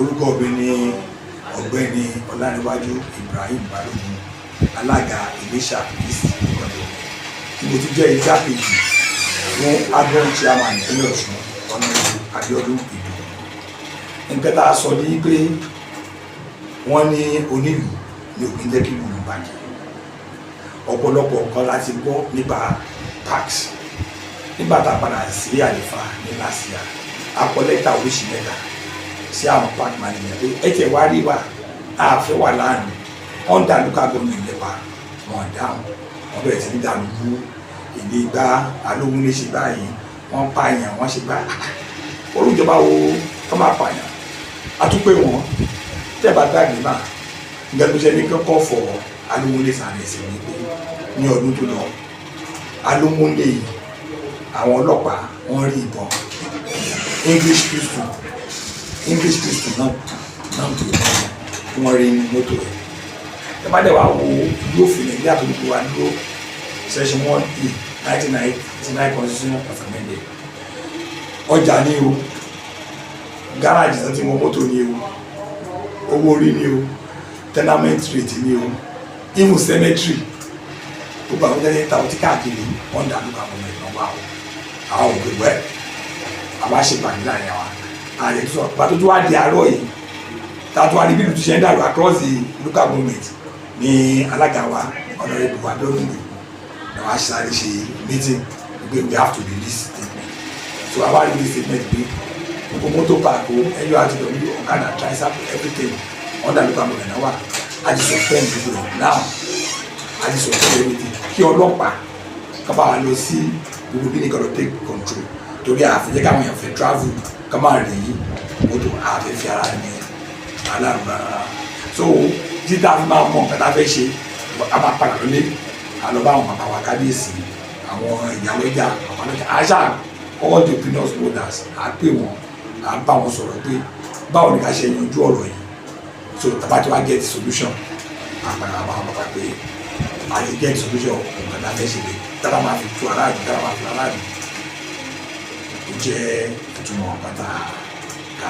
orúkọ mi ni ọ̀gbẹ́ni Ọláníwájú Ibrahim Balógun, alága Iléṣà East Ìkọ̀tún, tí mo tún jẹ́ igbákejì fún agbọn chairman ìpínlẹ̀ Ọ̀ṣun Honorable Abíọ́dún Ìdòwú. Nǹkan tá a sọ ní pé wọ́n ní onílù ní òbí jẹ́ kí ìlú bàjẹ́. Ọ̀pọ̀lọpọ̀ nǹkan láti gbọ́ nípa parks. Nígbà tá a padà sí àlefa ní lásìá, a kọ lẹ́tà oríṣi mẹ́ta sí àwọn park manager pé ẹ tẹ̀ wá rí wa àfẹ́ wà láàrin under local government nípa wọn dáhùn. Wọ́n bẹ̀rẹ̀ sí ní dànù bú ìdí gbá alóhùn lè ṣe báyìí, wọ́n pààyàn, wọ́n ṣe bá olùjọba wo tó máa pààyàn. A tún pé wọn tẹ́ bá gbàgbé náà ìgbàgbọ́sẹ̀ ní kọ́kọ́ fọ alóhùn lè sàn ẹ̀sìn ní pé ní ọdún tó lọ alóhùn lè àwọn ọlọ́pàá wọ́n rí ìbọn English pistol náà tó wọ́n rí mọ́tò rẹ̀. Ẹ bá dẹ̀ wá wo ìlú òfin Nàìjíríà tó ní kó wá dúró section 1E 1999 constitution of amendment. Ọjà ní o, gáràjì náà ti mọ mọ́tò ní o, owó orí ní o, tenement rate ní o, even cemetery gbogbo àwọn jẹ́ ta ọtí káàkiri wọ́n dà lóka mọ́ ẹ̀ lọ́wọ́ àwọn ògbégbó ẹ̀ àwa ṣe pàdé láàrin àwa ààrẹ tó sọ pàtó tó wá di àárọ̀ yìí tààtò àríbílù tó ṣe ń dàrú across the local government ní alága wa Honorable Abíọ́dún Ìdòwú náà wá sáré ṣe meeting pé we have to release statement. So àwa release statement pé gbogbo mọ́tò park NURTW ọ̀kadà tricycle everything under local government náà wà á ti suspend people now á ti suspend everything kí ọlọ́pàá kábà wá lọ sí gbogbo bí nìkan lọ take control torí àfẹ́jẹ́ káwọn èèyàn fẹ́ travel ká máa rí mọ́tò àfẹ́ fi ara ní aláàrùn rárá. So títà fi máa mọ nǹkan tá a fẹ́ ṣe a máa padà lólé àlọ́ bá àwọn bàbá wa kábíyèsí àwọn ìyálọ́jà àwọn ọlọ́jà àṣà all the opinion holders à pè wọ́n à bá wọn sọ̀rọ̀ pé báwo ni ká ṣe yanjú ọ̀rọ̀ yìí. So tàbá tí wàá get solution àpàdà àwọn bàbá pé a ti get solution nǹkan tá a fẹ́ ṣe lè tábà máa fi tu aráàlú tábà máa fi aráàlú ó jẹ́ ìtumọ̀ pátá ká.